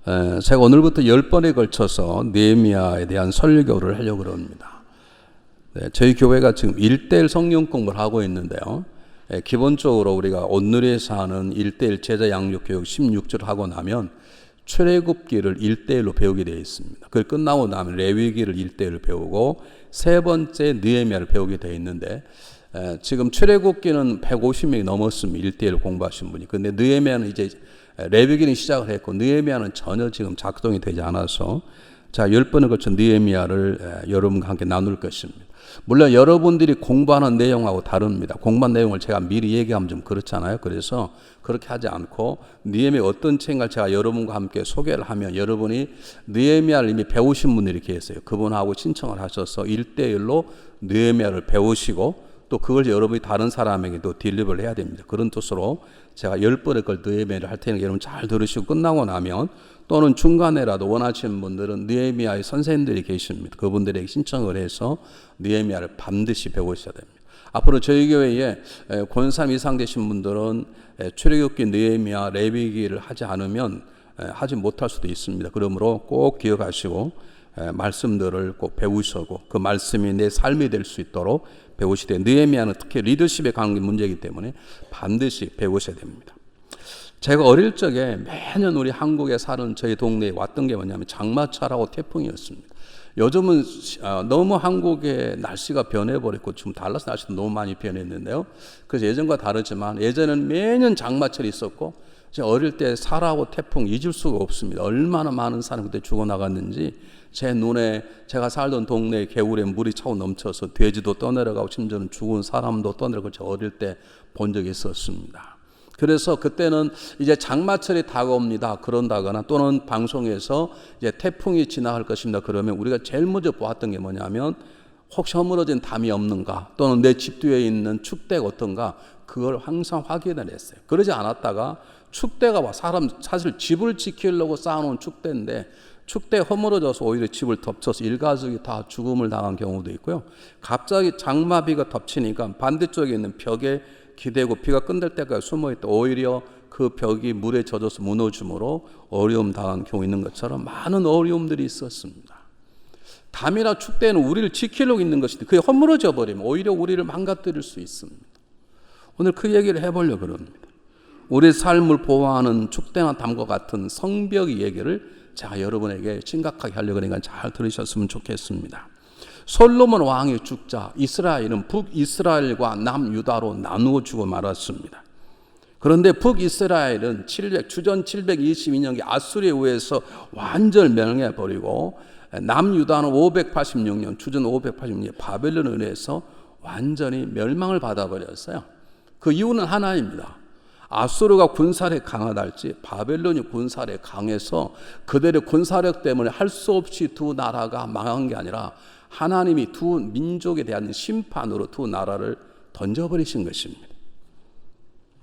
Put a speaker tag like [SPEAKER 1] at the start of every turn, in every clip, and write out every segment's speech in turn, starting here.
[SPEAKER 1] 제가 오늘부터 10번에 걸쳐서 느헤미야에 대한 설교를 하려고 합니다. 저희 교회가 지금 1:1 성령 공부를 하고 있는데요. 기본적으로 우리가 온누리에서 하는 1:1 제자 양육 교육 16주를 하고 나면 출애굽기를 1:1로 배우게 되어 있습니다. 그걸 끝나고 나면 레위기를 1:1로 배우고 세 번째 느헤미야를 배우게 되어 있는데 지금 출애굽기는 150명이 넘었습니다. 1:1 공부하신 분이. 근데 느헤미야는 이제 레위기는 시작을 했고 느헤미야는 전혀 지금 작동이 되지 않아서 자 10번에 걸쳐 느헤미야를 여러분과 함께 나눌 것입니다. 물론 여러분들이 공부하는 내용하고 다릅니다. 공부한 내용을 제가 미리 얘기하면 좀 그렇잖아요. 그래서 그렇게 하지 않고 느헤미야 어떤 책인가 제가 여러분과 함께 소개를 하면 여러분이 느헤미야를 이미 배우신 분들이 계세요. 그분하고 신청을 하셔서 1:1로 느헤미야를 배우시고 또 그걸 여러분이 다른 사람에게도 딜리버를 해야 됩니다. 그런 뜻으로 제가 10번의 걸 느헤미야를 할 테니까 여러분 잘 들으시고 끝나고 나면 또는 중간에라도 원하시는 분들은 느헤미야의 선생님들이 계십니다. 그분들에게 신청을 해서 느헤미야를 반드시 배우셔야 됩니다. 앞으로 저희 교회에 권사님 이상 되신 분들은 출애굽기, 느헤미야, 레위기를 하지 않으면 하지 못할 수도 있습니다. 그러므로 꼭 기억하시고 말씀들을 꼭 배우시고 그 말씀이 내 삶이 될 수 있도록 배우시되 느헤미야는 특히 리더십에 관한 문제이기 때문에 반드시 배우셔야 됩니다. 제가 어릴 적에 매년 우리 한국에 사는 저희 동네에 왔던 게 뭐냐면 장마철하고 태풍이었습니다. 요즘은 너무 한국의 날씨가 변해버렸고 지금 달라스 날씨도 너무 많이 변했는데요. 그래서 예전과 다르지만 예전에는 매년 장마철이 있었고 제가 어릴 때 살하고 태풍 잊을 수가 없습니다. 얼마나 많은 사람이 그때 죽어나갔는지 제 눈에 제가 살던 동네에 겨울에 물이 차고 넘쳐서 돼지도 떠내려가고 심지어는 죽은 사람도 떠내려가고 제가 어릴 때 본 적이 있었습니다. 그래서 그때는 이제 장마철이 다가옵니다. 그런다거나 또는 방송에서 이제 태풍이 지나갈 것입니다. 그러면 우리가 제일 먼저 보았던 게 뭐냐면 혹시 허물어진 담이 없는가 또는 내 집 뒤에 있는 축대가 어떤가 그걸 항상 확인을 했어요. 그러지 않았다가 축대가 와 사실 집을 지키려고 쌓아놓은 축대인데 축대에 허물어져서 오히려 집을 덮쳐서 일가족이 다 죽음을 당한 경우도 있고요. 갑자기 장마비가 덮치니까 반대쪽에 있는 벽에 기대고 비가 끝날 때까지 숨어있다 오히려 그 벽이 물에 젖어서 무너짐으로 어려움 당한 경우 있는 것처럼 많은 어려움들이 있었습니다. 담이나 축대는 우리를 지키려고 있는 것인데 그게 허물어져 버리면 오히려 우리를 망가뜨릴 수 있습니다. 오늘 그 얘기를 해보려고 합니다. 우리 삶을 보호하는 축대나 담과 같은 성벽의 얘기를 제가 여러분에게 심각하게 하려고 하니까 잘 들으셨으면 좋겠습니다. 솔로몬 왕이 죽자 이스라엘은 북이스라엘과 남유다로 나누어지고 말았습니다. 그런데 북이스라엘은 주전 722년기 아수리에 의해서 완전히 멸망해버리고 남유다는 586년 주전 586년 바벨론에 의해서 완전히 멸망을 받아버렸어요. 그 이유는 하나입니다. 아수르가 군사력이 강하다 할지 바벨론이 군사력이 강해서 그들의 군사력 때문에 할 수 없이 두 나라가 망한 게 아니라 하나님이 두 민족에 대한 심판으로 두 나라를 던져버리신 것입니다.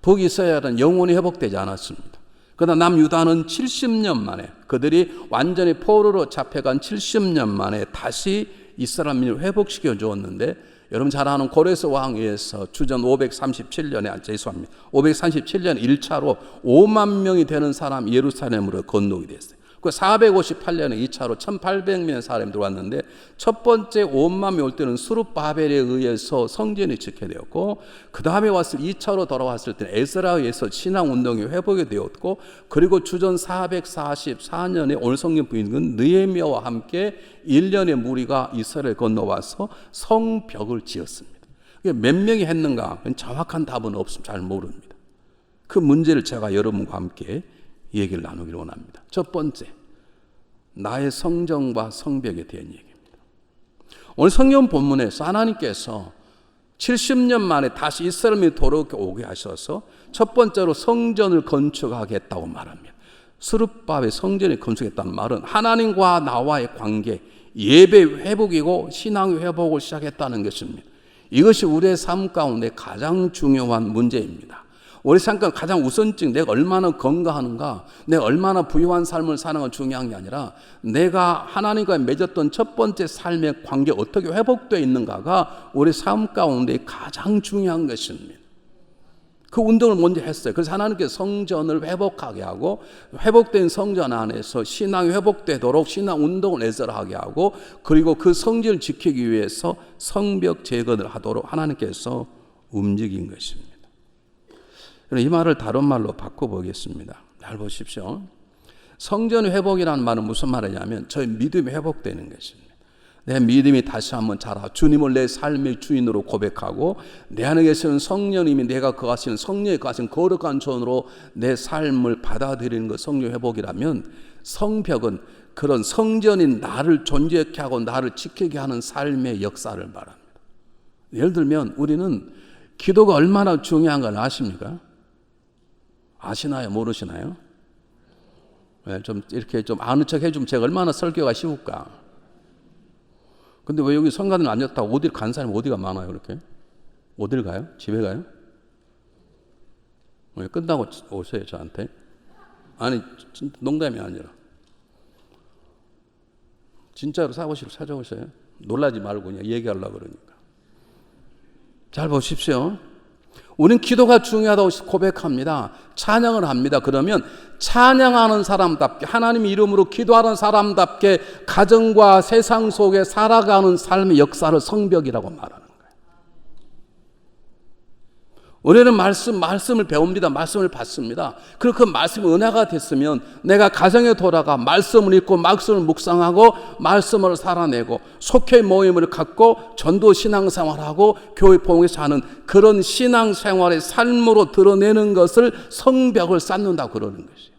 [SPEAKER 1] 북이스라엘은 영원히 회복되지 않았습니다. 그러나 남유다는 70년 만에 그들이 완전히 포로로 잡혀간 70년 만에 다시 이스라엘 민족을 회복시켜 주었는데 여러분 잘 아는 고레스 왕에 의해서 주전 537년에 죄송합니다. 537년 1차로 5만 명이 되는 사람 예루살렘으로 건너게 됐어요. 그 458년에 2차로 1800명 사람이 들어왔는데 첫 번째 5만 명 올 때는 스룹바벨에 의해서 성전이 지켜되었고 그 다음에 2차로 돌아왔을 때는 에스라에 의해서 신앙운동이 회복이 되었고 그리고 주전 444년에 오늘 성경 부인은 느헤미야와 함께 1년의 무리가 이스라엘 건너와서 성벽을 지었습니다. 몇 명이 했는가? 정확한 답은 없습니다. 잘 모릅니다. 그 문제를 제가 여러분과 함께 얘기를 나누기를 원합니다. 첫 번째, 나의 성정과 성벽에 대한 얘기입니다. 오늘 성경 본문에서 하나님께서 70년 만에 다시 이스라엘이 돌아오게 하셔서 첫 번째로 성전을 건축하겠다고 말합니다. 스룹바벨 성전을 건축했다는 말은 하나님과 나와의 관계, 예배 회복이고 신앙의 회복을 시작했다는 것입니다. 이것이 우리의 삶 가운데 가장 중요한 문제입니다. 우리 삶 가운데 가장 우선적 내가 얼마나 건강하는가, 내가 얼마나 부유한 삶을 사는 건 중요한 게 아니라 내가 하나님과 맺었던 첫 번째 삶의 관계 어떻게 회복되어 있는가가 우리 삶 가운데 가장 중요한 것입니다. 그 운동을 먼저 했어요. 그래서 하나님께서 성전을 회복하게 하고 회복된 성전 안에서 신앙이 회복되도록 신앙 운동을 애설하게 하고 그리고 그 성전을 지키기 위해서 성벽 재건을 하도록 하나님께서 움직인 것입니다. 이 말을 다른 말로 바꿔보겠습니다. 잘 보십시오. 성전 회복이라는 말은 무슨 말이냐면 저희 믿음이 회복되는 것입니다. 내 믿음이 다시 한번 자라 주님을 내 삶의 주인으로 고백하고 내 안에 계시는 성령님이 내가 거하시는 성령이 거하시는 거룩한 존으로 내 삶을 받아들이는 것 성령 회복이라면 성벽은 그런 성전인 나를 존재케 하고 나를 지키게 하는 삶의 역사를 말합니다. 예를 들면 우리는 기도가 얼마나 중요한 걸 아십니까? 아시나요? 모르시나요? 좀 이렇게 좀 아는 척 해주면 제가 얼마나 설교가 쉬울까? 근데 왜 여기 성가대는 앉았다고 어딜 간 사람이 어디가 많아요, 그렇게? 어딜 가요? 집에 가요? 왜 끝나고 오세요, 저한테? 아니, 농담이 아니라. 진짜로 사무실 찾아오세요. 놀라지 말고 그냥 얘기하려고 그러니까. 잘 보십시오. 우리는 기도가 중요하다고 고백합니다. 찬양을 합니다. 그러면 찬양하는 사람답게 하나님 이름으로 기도하는 사람답게 가정과 세상 속에 살아가는 삶의 역사를 성벽이라고 말하는 거예요. 우리는 말씀을 배웁니다. 말씀을 받습니다. 그리고 그 말씀이 은혜가 됐으면 내가 가정에 돌아가 말씀을 읽고 말씀을 묵상하고 말씀을 살아내고 속회 모임을 갖고 전도 신앙생활하고 교회 포용해서 하는 그런 신앙생활의 삶으로 드러내는 것을 성벽을 쌓는다고 그러는 것이에요.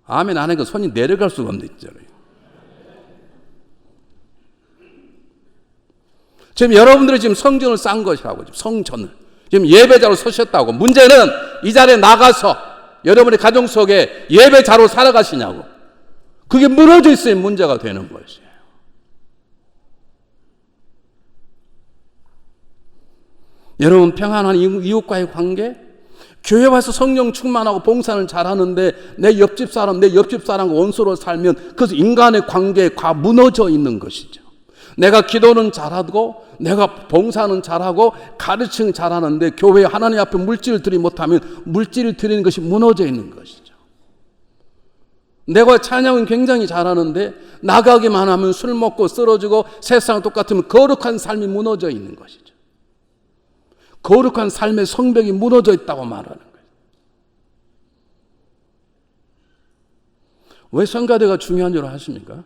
[SPEAKER 1] 아멘 안 하니까 손이 내려갈 수가 없는 거잖아요. 지금 여러분들이 지금 성전을 쌓은 것이라고, 성전을. 지금 예배자로 서셨다고. 문제는 이 자리에 나가서 여러분의 가정 속에 예배자로 살아가시냐고. 그게 무너져 있으면 문제가 되는 것이에요. 여러분 평안한 이웃과의 관계? 교회 와서 성령 충만하고 봉사는 잘하는데 내 옆집 사람과 원수로 살면 그것은 인간의 관계에 무너져 있는 것이죠. 내가 기도는 잘하고 내가 봉사는 잘하고 가르치는 잘하는데 교회 하나님 앞에 물질을 드리지 못하면 물질을 드리는 것이 무너져 있는 것이죠. 내가 찬양은 굉장히 잘하는데 나가기만 하면 술 먹고 쓰러지고 세상 똑같으면 거룩한 삶이 무너져 있는 것이죠. 거룩한 삶의 성벽이 무너져 있다고 말하는 거예요. 왜 성가대가 중요한 줄 아십니까?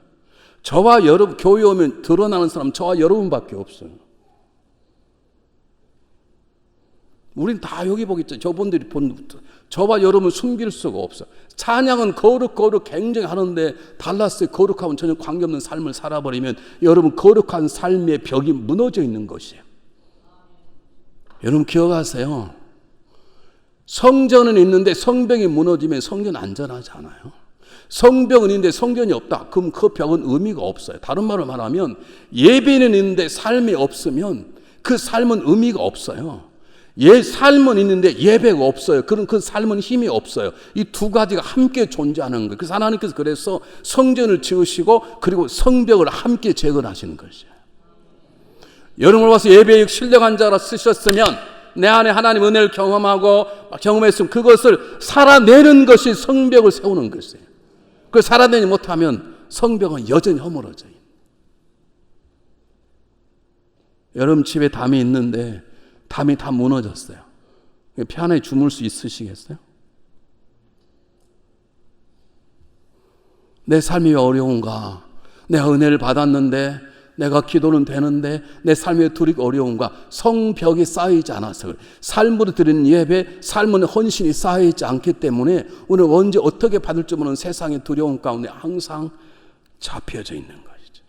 [SPEAKER 1] 저와 여러분, 교회 오면 드러나는 사람 저와 여러분밖에 없어요. 우린 다 여기 보겠죠. 저분들이 본 저와 여러분 숨길 수가 없어요. 찬양은 거룩 굉장히 하는데 달라스의 거룩하면 전혀 관계없는 삶을 살아버리면 여러분 거룩한 삶의 벽이 무너져 있는 것이에요. 여러분 기억하세요. 성전은 있는데 성벽이 무너지면 성전 안전하지 않아요. 성벽은 있는데 성전이 없다. 그럼 그 벽은 의미가 없어요. 다른 말로 말하면 예배는 있는데 삶이 없으면 그 삶은 의미가 없어요. 삶은 있는데 예배가 없어요. 그럼 그 삶은 힘이 없어요. 이 두 가지가 함께 존재하는 거예요. 그래서 하나님께서 그래서 성전을 지으시고 그리고 성벽을 함께 재건하시는 것이에요. 여러분을 와서 예배에 신령한 자라 쓰셨으면 내 안에 하나님 은혜를 경험했으면 그것을 살아내는 것이 성벽을 세우는 것이에요. 그걸 살아내지 못하면 성벽은 여전히 허물어져요. 여러분 집에 담이 있는데 담이 다 무너졌어요. 편하게 주물 수 있으시겠어요? 내 삶이 어려운가? 내가 은혜를 받았는데 내가 기도는 되는데 내 삶의 둘이 어려운가? 성벽이 쌓이지 않아서 삶으로 드리는 예배, 삶은 헌신이 쌓이지 않기 때문에 오늘 언제 어떻게 받을지 모르는 세상의 두려움 가운데 항상 잡혀져 있는 것이죠.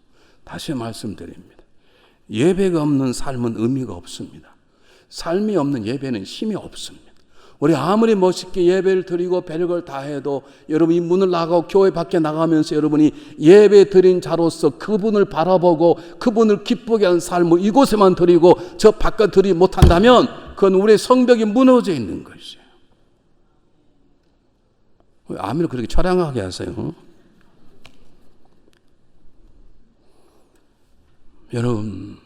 [SPEAKER 1] 다시 말씀드립니다. 예배가 없는 삶은 의미가 없습니다. 삶이 없는 예배는 힘이 없습니다. 우리 아무리 멋있게 예배를 드리고 별걸 다 해도 여러분이 문을 나가고 교회 밖에 나가면서 여러분이 예배 드린 자로서 그분을 바라보고 그분을 기쁘게 하는 삶을 이곳에만 드리고 저 바깥 드리지 못한다면 그건 우리의 성벽이 무너져 있는 것이에요. 왜 아멘을 그렇게 처량하게 하세요? 여러분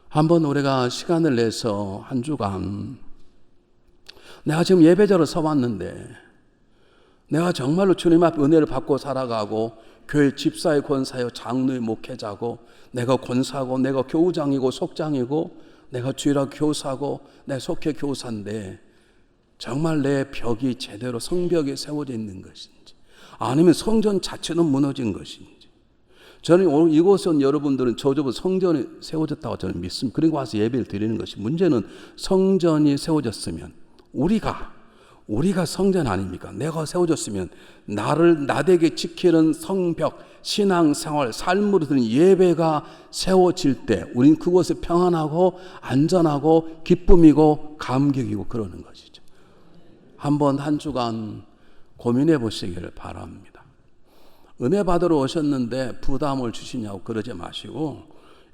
[SPEAKER 1] 한번 우리가 시간을 내서 한 주간 내가 지금 예배자로 서왔는데 내가 정말로 주님 앞 은혜를 받고 살아가고 교회 집사의 권사요 장로의 목회자고 내가 권사고 내가 교우장이고 속장이고 내가 주일학 교사고 내가 속회 교사인데 정말 내 벽이 제대로 성벽에 세워져 있는 것인지 아니면 성전 자체는 무너진 것인지 저는 오늘 이곳에 온 여러분들은 저저분 성전이 세워졌다고 저는 믿습니다. 그리고 와서 예배를 드리는 것이 문제는 성전이 세워졌으면 우리가 성전 아닙니까? 내가 세워졌으면 나를 나되게 지키는 성벽, 신앙생활, 삶으로 드는 예배가 세워질 때 우린 그곳에 평안하고 안전하고 기쁨이고 감격이고 그러는 것이죠. 한번 한 주간 고민해 보시기를 바랍니다. 은혜 받으러 오셨는데 부담을 주시냐고 그러지 마시고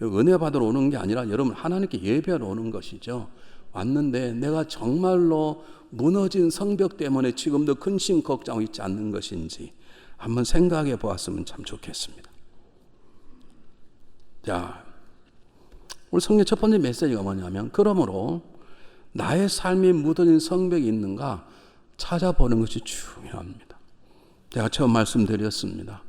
[SPEAKER 1] 은혜 받으러 오는 게 아니라 여러분 하나님께 예배하러 오는 것이죠. 왔는데 내가 정말로 무너진 성벽 때문에 지금도 근심 걱정하고 있지 않는 것인지 한번 생각해 보았으면 참 좋겠습니다. 자, 오늘 성경 첫 번째 메시지가 뭐냐면 그러므로 나의 삶이 무너진 성벽이 있는가 찾아보는 것이 중요합니다. 제가 처음 말씀드렸습니다.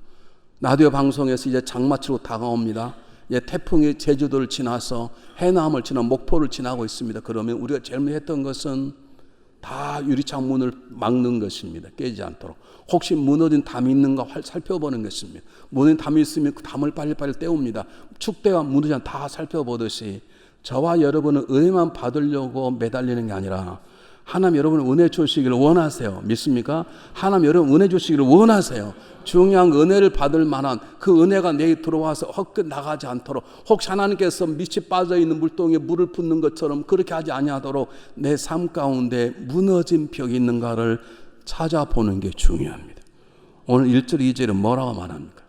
[SPEAKER 1] 라디오 방송에서 이제 장마철로 다가옵니다. 이제 태풍이 제주도를 지나서 해남을 지나 목포를 지나고 있습니다. 그러면 우리가 제일 먼저 했던 것은 다 유리창 문을 막는 것입니다. 깨지지 않도록. 혹시 무너진 담이 있는가 살펴보는 것입니다. 무너진 담이 있으면 그 담을 빨리빨리 떼웁니다. 축대가 무너지지 않고 다 살펴보듯이 저와 여러분은 은혜만 받으려고 매달리는 게 아니라 하나님 여러분 은혜 주시기를 원하세요. 믿습니까? 하나님 여러분 은혜 주시기를 원하세요. 중요한 은혜를 받을 만한 그 은혜가 내게 들어와서 헛끝 나가지 않도록 혹시 하나님께서 밑이 빠져있는 물동이에 물을 붓는 것처럼 그렇게 하지 아니하도록 내 삶 가운데 무너진 벽이 있는가를 찾아보는 게 중요합니다. 오늘 1절 2절은 뭐라고 말합니까?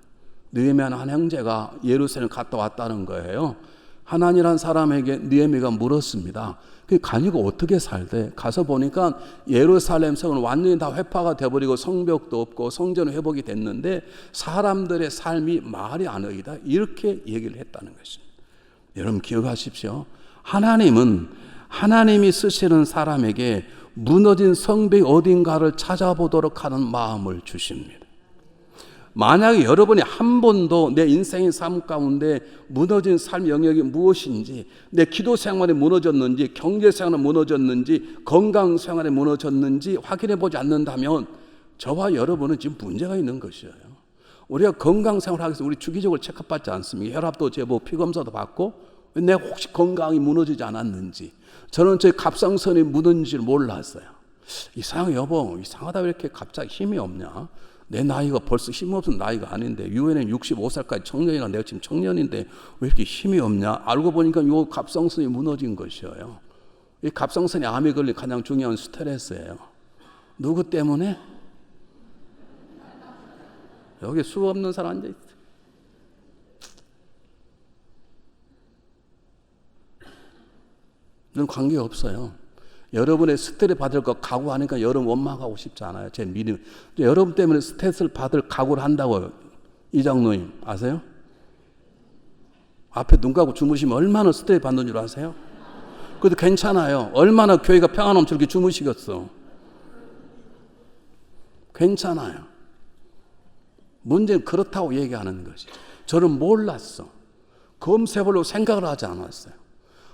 [SPEAKER 1] 느헤미야 한 형제가 예루살렘 갔다 왔다는 거예요. 하나님이란 사람에게 느헤미야가 물었습니다. 그 가니가 어떻게 살대? 가서 보니까 예루살렘 성은 완전히 다 회파가 돼버리고 성벽도 없고 성전 회복이 됐는데 사람들의 삶이 말이 안 어이다. 이렇게 얘기를 했다는 것입니다. 여러분 기억하십시오. 하나님이 쓰시는 사람에게 무너진 성벽이 어딘가를 찾아보도록 하는 마음을 주십니다. 만약에 여러분이 한 번도 내 인생의 삶 가운데 무너진 삶 영역이 무엇인지, 내 기도 생활이 무너졌는지, 경제 생활이 무너졌는지, 건강 생활이 무너졌는지 확인해 보지 않는다면 저와 여러분은 지금 문제가 있는 것이에요. 우리가 건강 생활을 하기 위해서 우리 주기적으로 체크받지 않습니까? 혈압도 재고 피검사도 받고 내가 혹시 건강이 무너지지 않았는지, 저는 제 갑상선이 무너진지를 몰랐어요. 이상해 여보, 이상하다 왜 이렇게 갑자기 힘이 없냐? 내 나이가 벌써 힘없는 나이가 아닌데 유엔은 65살까지 청년이라 내가 지금 청년인데 왜 이렇게 힘이 없냐? 알고 보니까 이 갑상선이 무너진 것이에요. 이 갑상선이 암에 걸린 가장 중요한 스트레스예요. 누구 때문에? 여기 수 없는 사람 앉아있어. 이건 관계없어요. 여러분의 스트레스 받을 거 각오하니까 여러분 원망하고 싶지 않아요. 제 믿음. 여러분 때문에 스트레스를 받을 각오를 한다고요. 이장로님 아세요? 앞에 눈 감고 주무시면 얼마나 스트레스 받는 줄 아세요? 그래도 괜찮아요. 얼마나 교회가 평안 넘치게 주무시겠어. 괜찮아요. 문제는 그렇다고 얘기하는 것이. 저는 몰랐어. 검사해보려고 생각을 하지 않았어요.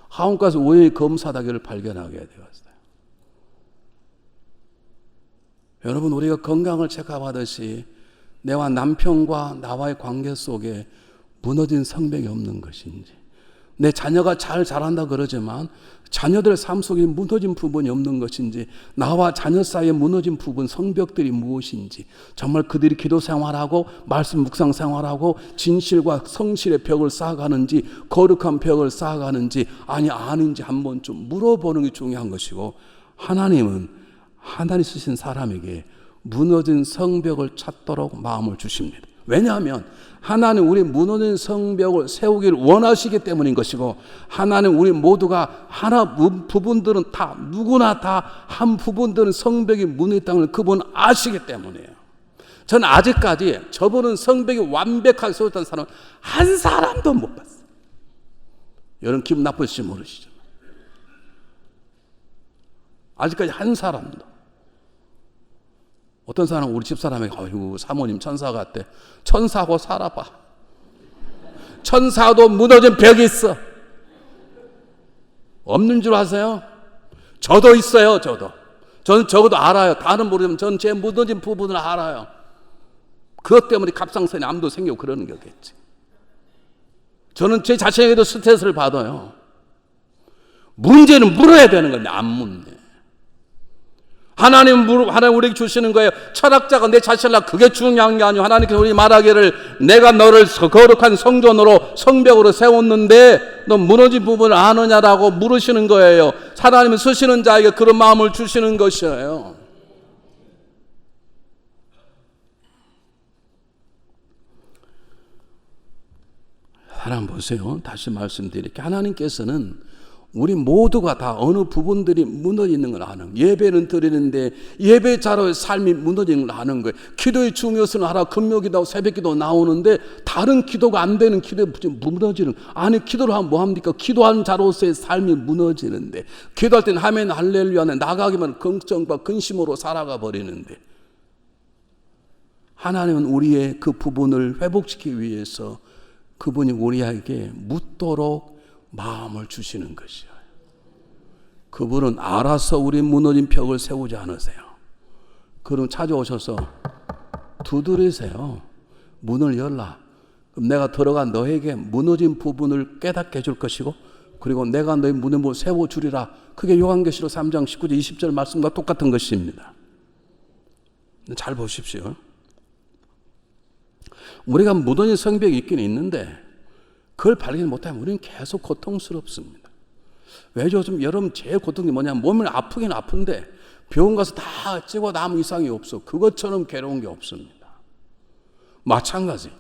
[SPEAKER 1] 하원 가서 우연히 검사다기를 발견하게 되었어요. 여러분 우리가 건강을 체크하듯이 내와 남편과 나와의 관계 속에 무너진 성벽이 없는 것인지, 내 자녀가 잘 자란다 그러지만 자녀들 삶 속에 무너진 부분이 없는 것인지, 나와 자녀 사이에 무너진 부분 성벽들이 무엇인지, 정말 그들이 기도 생활하고 말씀 묵상 생활하고 진실과 성실의 벽을 쌓아가는지 거룩한 벽을 쌓아가는지 아닌지 한번 좀 물어보는 게 중요한 것이고, 하나님 쓰신 사람에게 무너진 성벽을 찾도록 마음을 주십니다. 왜냐하면 하나님 우리 무너진 성벽을 세우기를 원하시기 때문인 것이고, 하나님 우리 모두가 부분들은 다 누구나 다 한 부분들은 성벽이 무너졌다는 그분 아시기 때문이에요. 저는 아직까지 저분은 성벽이 완벽하게 세웠다는 사람 한 사람도 못 봤어요. 여러분 기분 나쁘실지 모르시죠? 아직까지 한 사람도. 어떤 사람은 우리 집사람에게 아이고 사모님 천사 같대. 천사고 살아봐. 천사도 무너진 벽이 있어. 없는 줄 아세요? 저도 있어요. 저는 적어도 알아요. 다는 모르지만 저는 제 무너진 부분을 알아요. 그것 때문에 갑상선에 암도 생기고 그러는 거겠지. 저는 제 자신에게도 스트레스를 받아요. 문제는 물어야 되는 건데 안 묻네. 하나님 우리에게 주시는 거예요. 철학자가 내 자신을 그게 중요한 게 아니고 하나님께서 우리 말하기를 내가 너를 거룩한 성전으로 성벽으로 세웠는데 너 무너진 부분을 아느냐라고 물으시는 거예요. 하나님은 쓰시는 자에게 그런 마음을 주시는 것이에요. 하나님 보세요. 다시 말씀드릴게요. 하나님께서는 우리 모두가 다 어느 부분들이 무너지는 걸 아는 거예요. 예배는 드리는데 예배 자로의 삶이 무너지는 걸 아는 거예요. 기도의 중요성을 알아. 금요기도 새벽기도 나오는데 다른 기도가 안 되는 기도에 무너지는. 아니 기도를 하면 뭐합니까? 기도하는 자로서의 삶이 무너지는데 기도할 때는 아멘 할렐루야 나가기만 걱정과 근심으로 살아가 버리는데 하나님은 우리의 그 부분을 회복시키기 위해서 그분이 우리에게 묻도록 마음을 주시는 것이에요. 그분은 알아서 우리 무너진 벽을 세우지 않으세요. 그럼 찾아오셔서 두드리세요. 문을 열라. 그럼 내가 들어가 너에게 무너진 부분을 깨닫게 해줄 것이고 그리고 내가 너의 무너짐을 세워주리라. 그게 요한계시록 3장 19절 20절 말씀과 똑같은 것입니다. 잘 보십시오. 우리가 무너진 성벽이 있긴 있는데 그걸 발견 못하면 우리는 계속 고통스럽습니다. 왜죠? 좀 여러분 제일 고통이 뭐냐면 몸이 아프긴 아픈데 병원 가서 다 찍어도 아무 이상이 없어. 그것처럼 괴로운 게 없습니다. 마찬가지.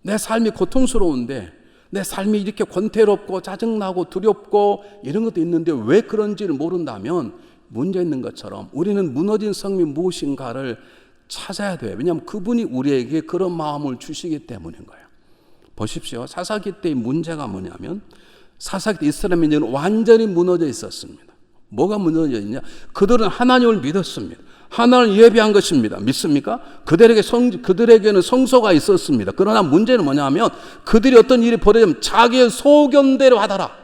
[SPEAKER 1] 내 삶이 고통스러운데 내 삶이 이렇게 권태롭고 짜증나고 두렵고 이런 것도 있는데 왜 그런지를 모른다면 문제 있는 것처럼 우리는 무너진 성미 무엇인가를 찾아야 돼요. 왜냐하면 그분이 우리에게 그런 마음을 주시기 때문인 거예요. 보십시오. 사사기 때의 문제가 뭐냐면 사사기 때 이스라엘 민족은 완전히 무너져 있었습니다. 뭐가 무너져 있냐? 그들은 하나님을 믿었습니다. 하나님을 예배한 것입니다. 믿습니까? 그들에게는 성소가 있었습니다. 그러나 문제는 뭐냐면 그들이 어떤 일이 벌어지면 자기의 소견대로 하더라.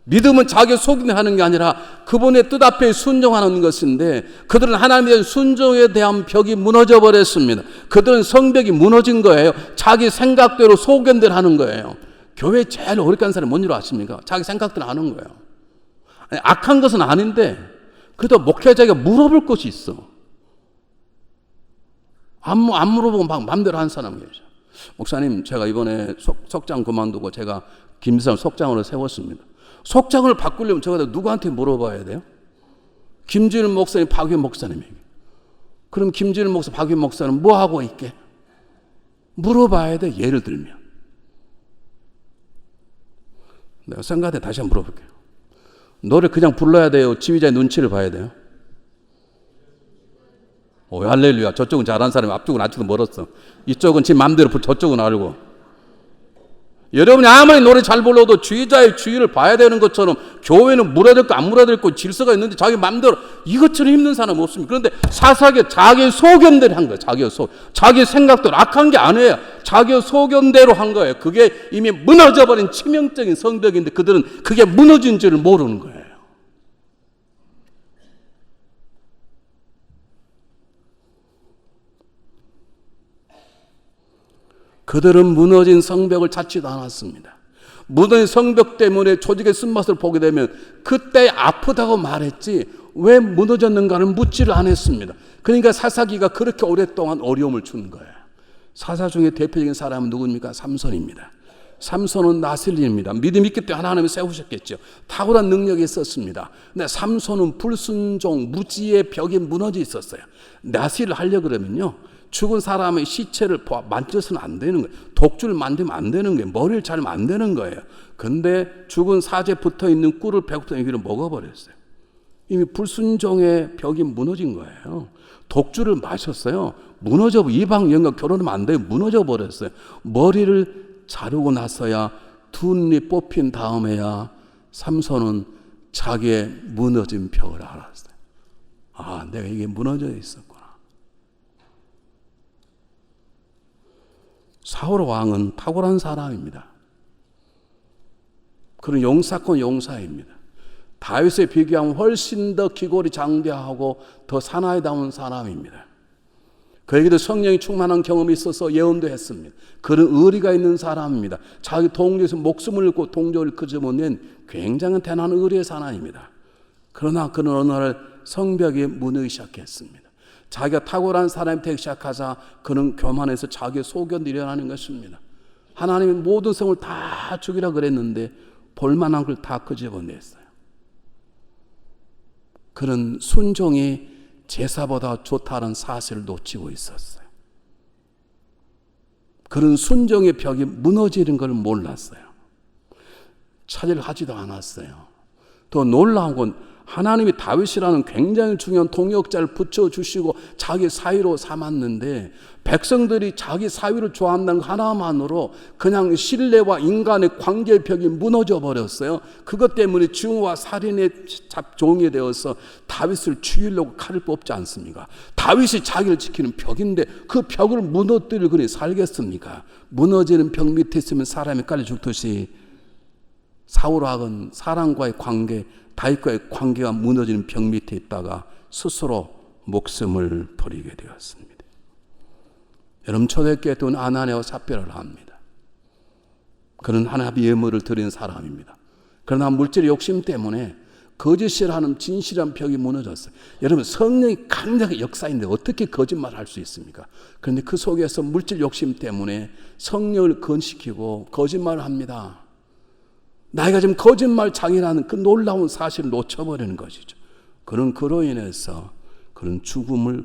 [SPEAKER 1] 믿음은 자기 속임을 하는 게 아니라 그분의 뜻 앞에 순종하는 것인데 그들은 하나님에 대한 순종에 대한 벽이 무너져 버렸습니다. 그들은 성벽이 무너진 거예요. 자기 생각대로 소견대로 하는 거예요. 교회 제일 어렵게 하는 사람이 뭔지 아십니까? 자기 생각대로 하는 거예요. 아니, 악한 것은 아닌데 그래도 목회자에게 물어볼 것이 있어. 안 물어보고 막 마음대로 하는 사람이 계셔. 목사님 제가 이번에 속장 그만두고 제가 김지성 속장으로 세웠습니다. 속장을 바꾸려면 제가 누구한테 물어봐야 돼요? 김진일 목사님, 박윤 목사님에게. 그럼 김진일 목사, 박윤 목사는 뭐 하고 있게? 물어봐야 돼. 예를 들면 내가 생각해 다시 한번 물어볼게요. 노래 그냥 불러야 돼요? 지휘자의 눈치를 봐야 돼요? 오, 할렐루야. 저쪽은 잘하는 사람이 앞쪽은 아직도 멀었어. 이쪽은 지 마음대로 저쪽은 알고. 여러분이 아무리 노래 잘 불러도 주의자의 주의를 봐야 되는 것처럼 교회는 물어야 거 안 물어야 거 질서가 있는데 자기 마음대로 이것처럼 힘든 사람 없습니다. 그런데 사사기 자기 소견대로 한 거예요. 자기 생각대로 악한 게 아니에요. 자기 소견대로 한 거예요. 그게 이미 무너져버린 치명적인 성벽인데 그들은 그게 무너진 줄을 모르는 거예요. 그들은 무너진 성벽을 찾지도 않았습니다. 무너진 성벽 때문에 조직의 쓴맛을 보게 되면 그때 아프다고 말했지 왜 무너졌는가를 묻지를 않았습니다. 그러니까 사사기가 그렇게 오랫동안 어려움을 준 거예요. 사사 중에 대표적인 사람은 누굽니까? 삼손입니다. 삼손은 나실리입니다. 믿음이 있기 때문에 하나님이 세우셨겠죠. 탁월한 능력이 있었습니다. 근데 삼손은 불순종, 무지의 벽이 무너져 있었어요. 나실을 하려고 그러면요. 죽은 사람의 시체를 만져서는 안 되는 거예요. 독주를 만지면 안 되는 거예요. 머리를 자르면 안 되는 거예요. 근데 죽은 사제 붙어있는 꿀을 배고픈 애기를 먹어버렸어요. 이미 불순종의 벽이 무너진 거예요. 독주를 마셨어요. 이방 여인과 결혼하면 안 돼요. 무너져 버렸어요. 머리를 자르고 나서야 두 눈이 뽑힌 다음에야 삼손은 자기의 무너진 벽을 알았어요. 아, 내가 이게 무너져 있었구나. 사울 왕은 탁월한 사람입니다. 그런 용사권 용사입니다. 다윗에 비교하면 훨씬 더 기골이 장대하고 더 사나이다운 사람입니다. 그에게도 성령이 충만한 경험이 있어서 예언도 했습니다. 그런 의리가 있는 사람입니다. 자기 동족에서 목숨을 잃고 동족을 끄집어낸 굉장히 대단한 의리의 사나이입니다. 그러나 그는 어느 날 성벽이 무너지기 시작했습니다. 자기가 탁월한 사람이 되기 시작하자 그는 교만해서 자기의 소견을 일어나는 것입니다. 하나님이 모든 성을 다 죽이라 그랬는데 볼만한 걸 다 끄집어냈어요. 그는 순종이 제사보다 좋다는 사실을 놓치고 있었어요. 그런 순종의 벽이 무너지는 걸 몰랐어요. 차지를 하지도 않았어요. 더 놀라운 건 하나님이 다윗이라는 굉장히 중요한 동역자를 붙여주시고 자기 사위로 삼았는데 백성들이 자기 사위를 좋아한다는 것 하나만으로 그냥 신뢰와 인간의 관계의 벽이 무너져 버렸어요. 그것 때문에 증오와 살인의 잡종이 되어서 다윗을 죽이려고 칼을 뽑지 않습니까? 다윗이 자기를 지키는 벽인데 그 벽을 무너뜨릴 그리 살겠습니까? 무너지는 벽 밑에 있으면 사람이 깔려 죽듯이 사울 왕은 사람과의 관계, 다윗과의 관계가 무너지는 벽 밑에 있다가 스스로 목숨을 버리게 되었습니다. 여러분, 초대교회 돈 아나니아와 삽비라를 합니다. 그는 하나님의 예물을 드리는 사람입니다. 그러나 물질의 욕심 때문에 거짓을 하는 진실한 벽이 무너졌어요. 여러분, 성령이 강력하게 역사인데 어떻게 거짓말을 할 수 있습니까? 그런데 그 속에서 물질 욕심 때문에 성령을 건시키고 거짓말을 합니다. 나이가 지금 거짓말 장이라는 그 놀라운 사실을 놓쳐버리는 것이죠. 그는 그로 인해서 그런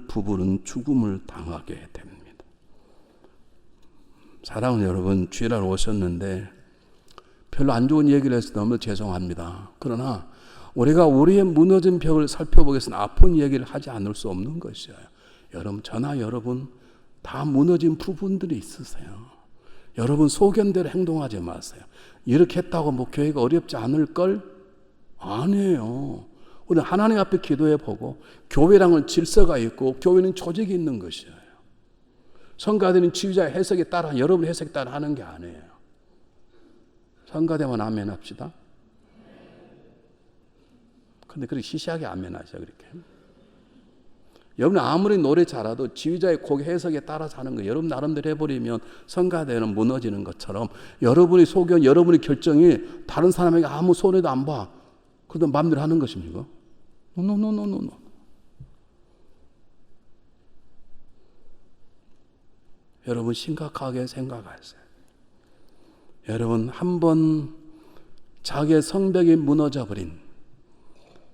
[SPEAKER 1] 부부는 죽음을 당하게 됩니다. 사랑하는 여러분, 주일날 오셨는데 별로 안 좋은 얘기를 해서 너무 죄송합니다. 그러나 우리가 우리의 무너진 벽을 살펴보겠으나 아픈 얘기를 하지 않을 수 없는 것이에요. 여러분, 저나 여러분 다 무너진 부분들이 있으세요. 여러분, 소견대로 행동하지 마세요. 이렇게 했다고 뭐 교회가 어렵지 않을걸? 아니에요. 우리는 하나님 앞에 기도해 보고 교회랑은 질서가 있고 교회는 조직이 있는 것이에요. 성가대는 지휘자의 해석에 따라 여러분의 해석에 따라 하는 게 아니에요. 성가대만 아멘 합시다. 근데 그렇게 시시하게 아멘 하셔 그렇게. 여러분 아무리 노래 잘해도 지휘자의 곡 해석에 따라서 하는 거예요. 여러분 나름대로 해버리면 성가대는 무너지는 것처럼 여러분의 소견, 여러분의 결정이 다른 사람에게 아무 손해도 안 봐. 그래도 마음대로 하는 것입니까? 노. 여러분 심각하게 생각하세요. 여러분 한번 자기의 성벽이 무너져버린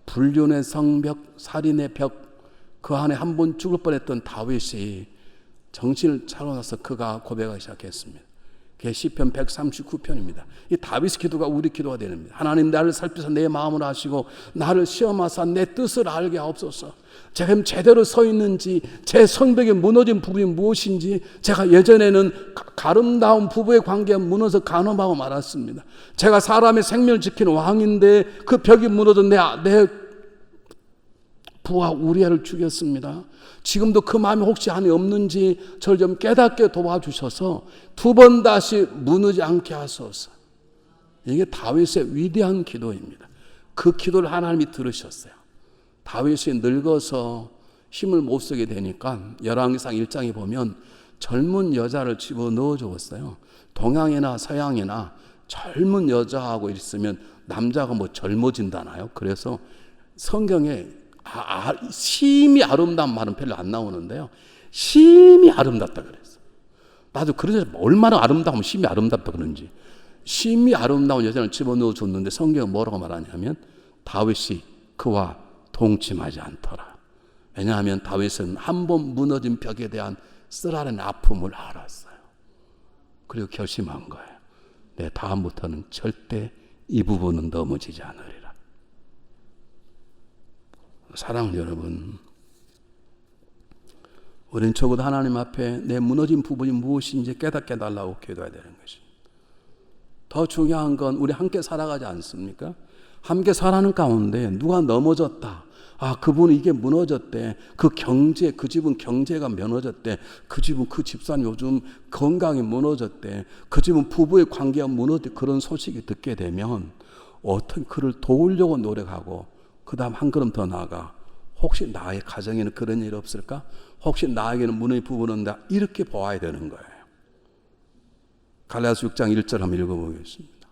[SPEAKER 1] 불륜의 성벽, 살인의 벽, 그 안에 한 번 죽을 뻔했던 다윗이 정신을 차려나서 그가 고백하기 시작했습니다. 그게 시편 139편입니다. 이 다윗의 기도가 우리 기도가 되는입니다. 하나님, 나를 살피사 내 마음을 아시고 나를 시험하사 내 뜻을 알게 하옵소서. 제가 제대로 서 있는지, 제 성벽에 무너진 부분이 무엇인지, 제가 예전에는 아름다운 부부의 관계가 무너져 간음하고 말았습니다. 제가 사람의 생명을 지키는 왕인데 그 벽이 무너져 내 부하 우리아를 죽였습니다. 지금도 그 마음이 혹시 안에 없는지 저를 좀 깨닫게 도와주셔서 두 번 다시 무너지지 않게 하소서. 이게 다윗의 위대한 기도입니다. 그 기도를 하나님이 들으셨어요. 다윗이 늙어서 힘을 못 쓰게 되니까 열왕기상 1장에 보면 젊은 여자를 집어넣어 주었어요. 동양이나 서양이나 젊은 여자하고 있으면 남자가 뭐 젊어진다나요? 그래서 성경에 심히 아름다운 말은 별로 안 나오는데요. 심히 아름답다 그랬어. 나도 그런 여자 얼마나 아름다우면 심히 아름답다 그런지. 심히 아름다운 여자를 집어넣어 줬는데 성경은 뭐라고 말하냐면 다윗이 그와 동침하지 않더라. 왜냐하면 다윗은 한 번 무너진 벽에 대한 쓰라린 아픔을 알았어요. 그리고 결심한 거예요. 내 다음부터는 절대 이 부분은 넘어지지 않으리라. 사랑하는 여러분, 우리는 적어도 하나님 앞에 내 무너진 부분이 무엇인지 깨닫게 달라고 기도해야 되는 것입니다. 더 중요한 건 우리 함께 살아가지 않습니까? 함께 살아가는 가운데 누가 넘어졌다. 아, 그분은 이게 무너졌대. 그 경제, 그 집은 경제가 무너졌대. 그 집은 그 집사는 요즘 건강이 무너졌대. 그 집은 부부의 관계가 무너졌대. 그런 소식이 듣게 되면 어떻게 그를 도우려고 노력하고 그 다음 한 걸음 더 나아가 혹시 나의 가정에는 그런 일이 없을까? 혹시 나에게는 무너진 부분은 없나? 이렇게 보아야 되는 거예요. 갈라디아서 6장 1절 한번 읽어보겠습니다.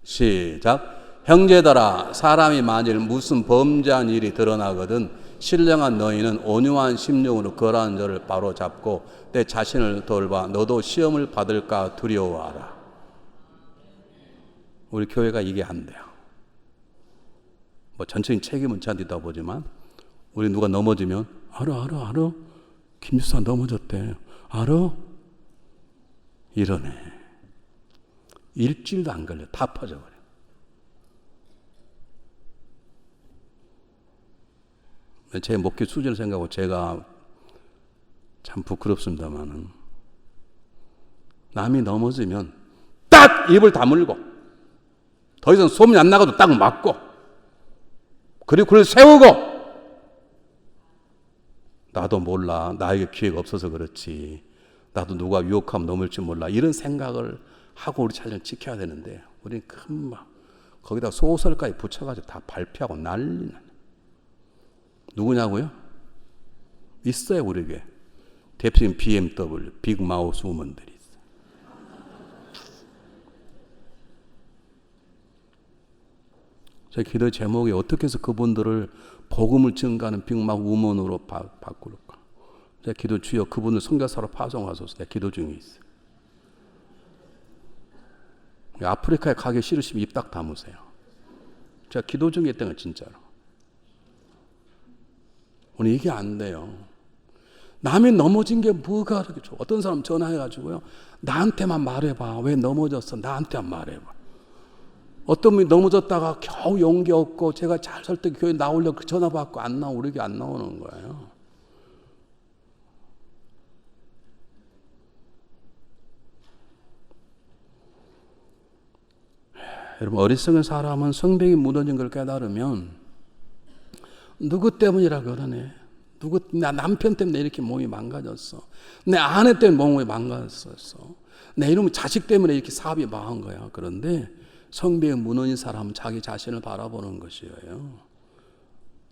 [SPEAKER 1] 시작. 형제들아, 사람이 만일 무슨 범죄한 일이 드러나거든 신령한 너희는 온유한 심령으로 그러한 저를 바로 잡고 내 자신을 돌봐 너도 시험을 받을까 두려워하라. 우리 교회가 이게 안 돼요. 뭐 전체적인 책임은 저한테 보지만 우리 누가 넘어지면 알아 김 집사 넘어졌대. 알아? 이러네. 일주일도 안 걸려. 다 퍼져버려. 제 목회 수준을 생각하고 제가 참 부끄럽습니다만은 남이 넘어지면 딱 입을 다물고 더 이상 소문이 안 나가도 딱 맞고 그리고 그걸 세우고 나도 몰라. 나에게 기회가 없어서 그렇지. 나도 누가 유혹하면 넘을지 몰라. 이런 생각을 하고 우리 자신을 지켜야 되는데 우리는 금방 거기다 소설까지 붙여가지고 다 발표하고 난리나. 누구냐고요? 있어요, 우리에게. 대표적인 BMW, 빅마우스 우먼들이 있어요. 제 기도 제목이 어떻게 해서 그분들을 복음을 증가하는 빅마우스 우먼으로 바꿀까? 제 기도 주여 그분을 선교사로 파송하소서. 내 기도 중에 있어요. 아프리카에 가기 싫으시면 입 딱 다무세요. 제가 기도 중에 있던 건 진짜로. 오늘 이게 안 돼요. 남이 넘어진 게 뭐가 그렇게 좋아. 어떤 사람 전화해가지고요. 나한테만 말해봐. 왜 넘어졌어? 나한테만 말해봐. 어떤 분이 넘어졌다가 겨우 용기 없고 제가 잘 설 때 교회 나오려고 전화 받고 안 나오고 우리 안 나오는 거예요. 여러분 어리석은 사람은 성벽이 무너진 걸 깨달으면 누구 때문이라 그러네. 나 남편 때문에 이렇게 몸이 망가졌어. 내 아내 때문에 몸이 망가졌어. 내 이놈의 자식 때문에 이렇게 사업이 망한 거야. 그런데 성벽이 무너진 사람은 자기 자신을 바라보는 것이에요.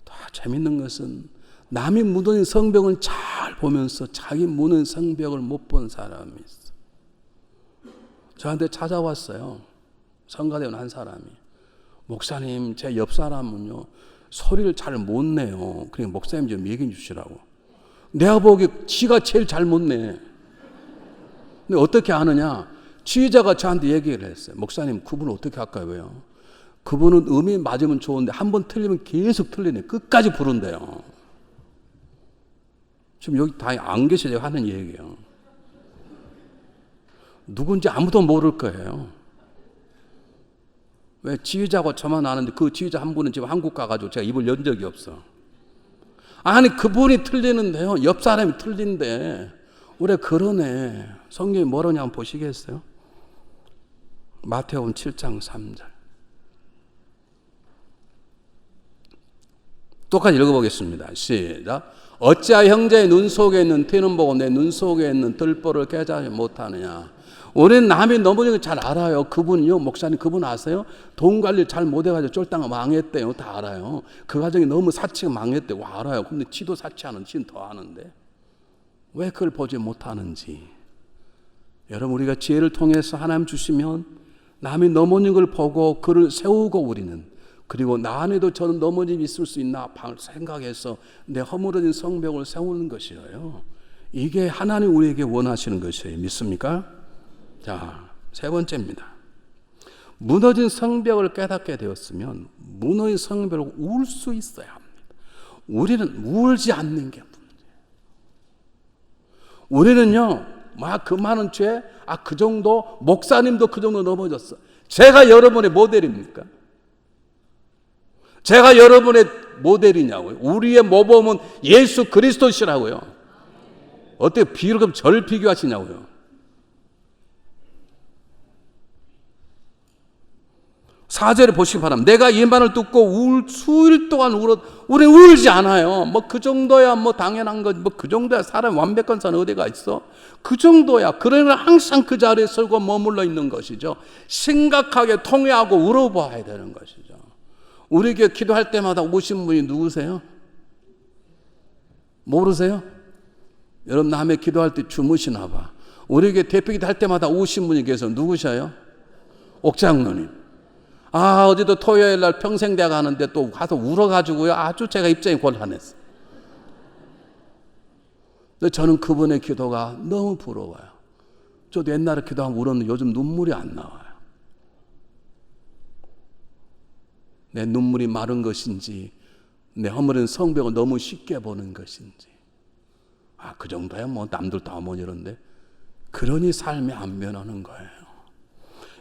[SPEAKER 1] 더 재밌는 것은 남이 무너진 성벽을 잘 보면서 자기 무너진 성벽을 못 본 사람이 있어. 저한테 찾아왔어요. 성가대원 한 사람이. 목사님, 제 옆 사람은요. 소리를 잘 못 내요. 그러니까 목사님 좀 얘기해 주시라고. 내가 보기에 지가 제일 잘 못 내. 근데 어떻게 아느냐? 지휘자가 저한테 얘기를 했어요. 목사님, 그분은 어떻게 할까요? 왜요? 그분은 음이 맞으면 좋은데 한 번 틀리면 계속 틀리네. 끝까지 부른대요. 지금 여기 다 안 계시죠? 하는 얘기예요. 누군지 아무도 모를 거예요. 왜 지휘자고 저만 아는데 그 지휘자 한 분은 지금 한국 가가지고 제가 입을 연 적이 없어. 아니 그분이 틀리는데요. 옆 사람이 틀린데 우리 그러네. 성경이 뭐라냐 한번 보시겠어요? 마태복음 7장 3절. 똑같이 읽어보겠습니다. 시작. 어찌하여 형제의 눈 속에 있는 티는 보고 내 눈 속에 있는 들보를 깨닫지 못하느냐. 우리는 남이 넘어진 걸 잘 알아요. 그분요, 목사님 그분 아세요? 돈 관리 잘 못해가지고 쫄다가 망했대요. 다 알아요. 그 가정이 너무 사치가 망했대요. 알아요. 근데 지도 사치하는 지는 더 아는데 왜 그걸 보지 못하는지. 여러분 우리가 지혜를 통해서 하나님 주시면 남이 넘어진 걸 보고 그를 세우고 우리는 그리고 나 안에도 저는 넘어짐이 있을 수 있나 생각해서 내 허물어진 성벽을 세우는 것이에요. 이게 하나님 우리에게 원하시는 것이에요. 믿습니까? 자, 세 번째입니다. 무너진 성벽을 깨닫게 되었으면 무너진 성벽을 울 수 있어야 합니다. 우리는 울지 않는 게 문제예요. 우리는요, 막 그 많은 죄, 그 정도, 목사님도 그 정도 넘어졌어. 제가 여러분의 모델입니까? 제가 여러분의 모델이냐고요. 우리의 모범은 예수 그리스도시라고요. 어떻게 비교하면 저를 비교하시냐고요. 4절에 보시기 바랍니다. 내가 이 말을 듣고 수일 동안 우리는 울지 않아요. 뭐 그 정도야 뭐 당연한 거지. 뭐 그 정도야 사람 완벽한 사람 어디가 있어? 그 정도야. 그러나 항상 그 자리에 서고 머물러 있는 것이죠. 심각하게 통회하고 울어봐야 되는 것이죠. 우리 교회 기도할 때마다 오신 분이 누구세요? 모르세요? 여러분 남의 기도할 때 주무시나 봐. 우리 교회 대표기도 할 때마다 오신 분이 계세요. 누구셔요? 옥장로님. 어제도 토요일 날 평생대학 가는데 또 가서 울어가지고요. 아주 제가 입장이 곤란했어요. 근데 저는 그분의 기도가 너무 부러워요. 저도 옛날에 기도하면 울었는데 요즘 눈물이 안 나와요. 내 눈물이 마른 것인지, 내 허물은 성벽을 너무 쉽게 보는 것인지. 그 정도야 뭐 남들 다 뭐 이런데. 그러니 삶이 안 변하는 거예요.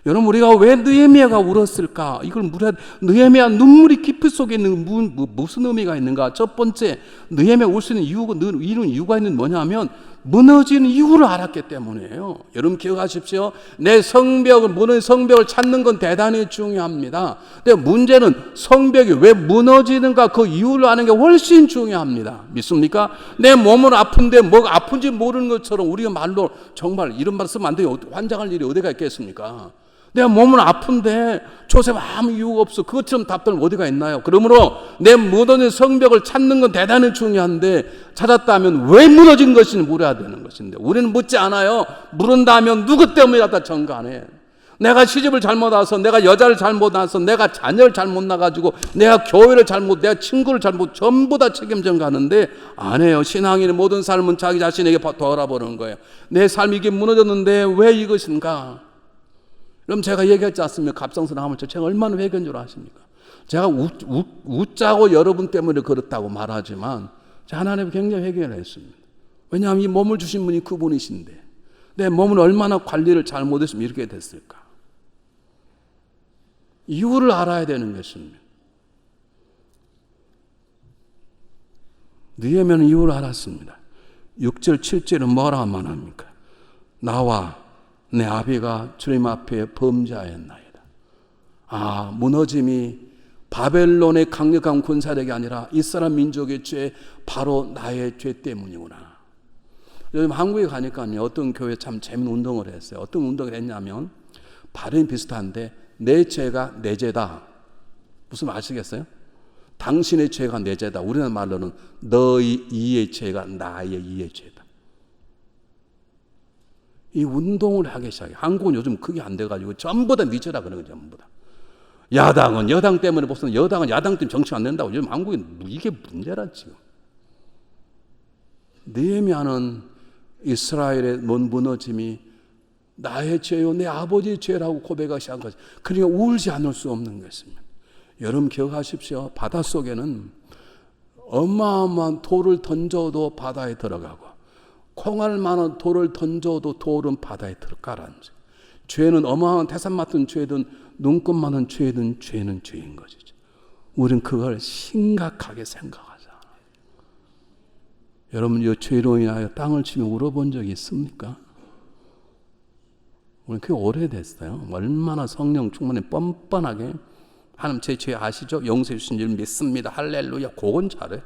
[SPEAKER 1] 여러분 우리가 왜 느헤미야가 울었을까? 이걸 물어야 느헤미야 눈물이 깊이 속에 있는 무슨 의미가 있는가? 첫 번째 느헤미야 울 수 있는 이유가 있는 뭐냐면 무너진 이유를 알았기 때문이에요. 여러분 기억하십시오. 내 성벽을 무너진 성벽을 찾는 건 대단히 중요합니다. 근데 문제는 성벽이 왜 무너지는가 그 이유를 아는 게 훨씬 중요합니다. 믿습니까? 내 몸은 아픈데 뭐가 아픈지 모르는 것처럼 우리가 말로 정말 이런 말 쓰면 안 돼요. 환장할 일이 어디가 있겠습니까? 내 몸은 아픈데 조셉 아무 이유가 없어. 그것처럼 답변은 어디가 있나요? 그러므로 내 무너진 성벽을 찾는 건 대단히 중요한데 찾았다면 왜 무너진 것인지 물어야 되는 것인데 우리는 묻지 않아요. 물은다면 누구 때문이라도 정간해. 내가 시집을 잘못 와서, 내가 여자를 잘못 와서, 내가 자녀를 잘못 낳아가지고, 내가 교회를 잘못, 내가 친구를 잘못, 전부 다 책임져 가는데 안 해요. 신앙인의 모든 삶은 자기 자신에게 돌아보는 거예요. 내 삶이 이게 무너졌는데 왜 이것인가? 그럼 제가 얘기했지 않습니까? 갑상선 암을 제가 얼마나 회개한 줄 아십니까? 제가 웃자고 여러분 때문에 그렇다고 말하지만 제가 하나님께 굉장히 회개를 했습니다. 왜냐하면 이 몸을 주신 분이 그분이신데 내 몸을 얼마나 관리를 잘못했으면 이렇게 됐을까? 이유를 알아야 되는 것입니다. 느헤미야는 이유를 알았습니다. 6절 7절은 뭐라 말합니까? 나와 내 아비가 주님 앞에 범죄하였나이다. 무너짐이 바벨론의 강력한 군사력이 아니라 이스라엘 민족의 죄, 바로 나의 죄 때문이구나. 요즘 한국에 가니까요, 어떤 교회 참 재밌는 운동을 했어요. 어떤 운동을 했냐면 발음이 비슷한데 내 죄가 내 죄다. 무슨 말 아시겠어요? 당신의 죄가 내 죄다. 우리나라 말로는 너의 이의 죄가 나의 이의 죄다. 이 운동을 하기 시작해. 한국은 요즘 그게 안 돼가지고 전부 다 니죄라 그러는 거죠. 전부 다. 야당은 여당 때문에 무슨 여당은 야당 때문에 정치 안 된다고. 요즘 한국은 이게 문제라 지금. 느헤미야는 이스라엘의 무너짐이 나의 죄요 내 아버지의 죄라고 고백하기 시작한 거죠. 그러니까 울지 않을 수 없는 것입니다. 여러분 기억하십시오. 바닷속에는 어마어마한 돌을 던져도 바다에 들어가고 콩알 만한 돌을 던져도 돌은 바다에 들어가라앉아. 죄는 어마어마한 태산 맡은 죄든 눈꽃만한 죄든 죄는 죄인 것이죠. 우리는 그걸 심각하게 생각하자. 여러분 이 죄로 인하여 땅을 치며 울어본 적이 있습니까? 우리는 그게 오래됐어요. 얼마나 성령 충만히 뻔뻔하게 하나님 제 죄 아시죠? 용서해 주신 줄 믿습니다. 할렐루야. 그건 잘해.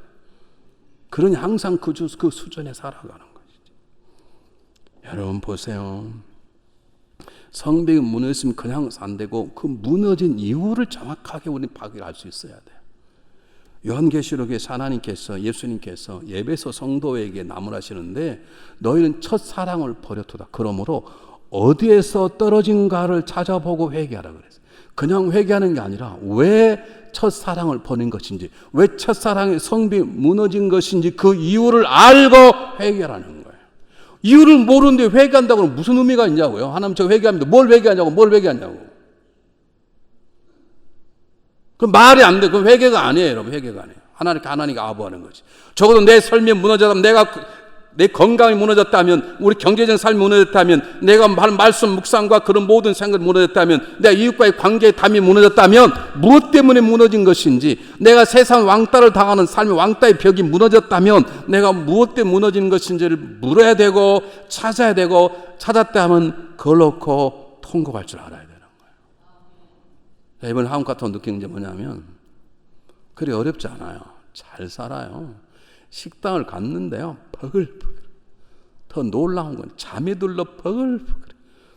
[SPEAKER 1] 그러니 항상 그 수준에 살아가는 거예요. 여러분 보세요. 성벽이 무너졌으면 그냥 안 되고 그 무너진 이유를 정확하게 우리는 파악할 수 있어야 돼요. 요한계시록에 하나님께서 예수님께서 예배소 성도에게 나무라시는데 너희는 첫사랑을 버렸도다. 그러므로 어디에서 떨어진가를 찾아보고 회개하라 그랬어요. 그냥 회개하는 게 아니라 왜 첫사랑을 버린 것인지, 왜 첫사랑의 성벽이 무너진 것인지 그 이유를 알고 회개하라는 거예요. 이유를 모르는데 회개한다고 하면 무슨 의미가 있냐고요? 하나님 저 회개합니다. 뭘 회개하냐고? 그럼 말이 안 돼. 그럼 회개가 아니에요, 여러분. 회개가 아니에요. 하나님께 아부하는 거지. 적어도 내 삶이 무너졌다면, 내 건강이 무너졌다면, 우리 경제적인 삶이 무너졌다면, 내가 말씀 묵상과 그런 모든 생각이 무너졌다면, 내가 이웃과의 관계의 담이 무너졌다면, 무엇 때문에 무너진 것인지, 내가 세상 왕따를 당하는 삶의 왕따의 벽이 무너졌다면, 내가 무엇 때문에 무너진 것인지를 물어야 되고, 찾아야 되고, 찾았다면 그걸 놓고 통곡할 줄 알아야 되는 거예요. 이번에 한국 같은 느끼는 게 뭐냐면 그리 어렵지 않아요. 잘 살아요. 식당을 갔는데요, 버글버글. 더 놀라운 건 잠이 들러 버글버글.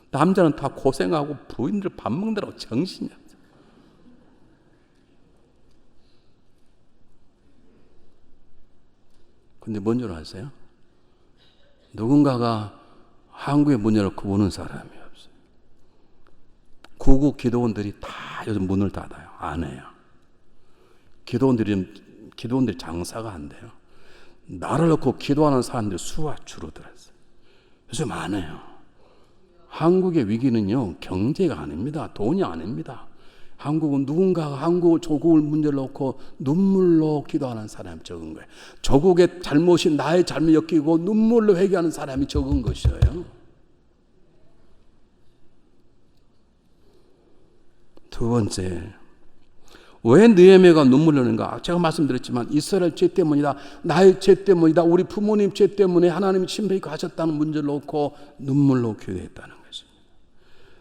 [SPEAKER 1] 남자는 다 고생하고 부인들 밥 먹느라고 정신이 없어. 근데 뭔 줄 아세요? 누군가가 한국의 문 열고 오는 사람이 없어요. 구국 기도원들이 다 요즘 문을 닫아요. 안 해요. 기도원들이 장사가 안 돼요. 나를 놓고 기도하는 사람들 수가 줄어들었어요. 요즘 안 해요. 한국의 위기는요, 경제가 아닙니다. 돈이 아닙니다. 한국은 누군가가 한국 조국을 문제를 놓고 눈물로 기도하는 사람이 적은 거예요. 조국의 잘못이 나의 잘못 엮이고 눈물로 회개하는 사람이 적은 것이에요. 두 번째, 왜 느헤미야가 눈물 흘리는가? 제가 말씀드렸지만 이스라엘 죄 때문이다, 나의 죄 때문이다, 우리 부모님 죄 때문에 하나님이 침뱉게 하셨다는 문제를 놓고 눈물로 기도했다는 것입니다.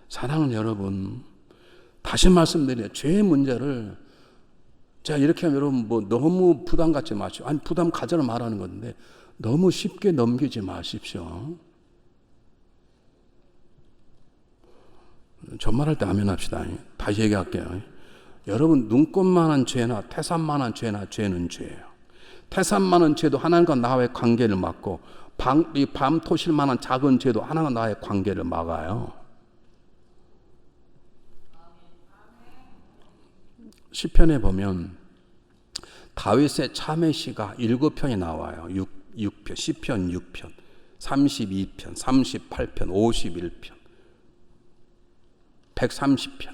[SPEAKER 1] 사랑하는 여러분, 다시 말씀드려요. 죄의 문제를 제가 이렇게 하면 여러분 뭐 너무 부담 갖지 마십시오. 아니 부담 가져라 말하는 건데 너무 쉽게 넘기지 마십시오. 전말할 때 아멘 합시다. 다시 얘기할게요. 여러분 눈꽃만한 죄나 태산만한 죄나 죄는 죄예요. 태산만한 죄도 하나님과 나와의 관계를 막고 밤토실만한 작은 죄도 하나님과 나와의 관계를 막아요. 시편에 보면 다윗의 참회 시가 7편이 나와요. 6편, 시편 6편, 32편, 38편, 51편, 130편,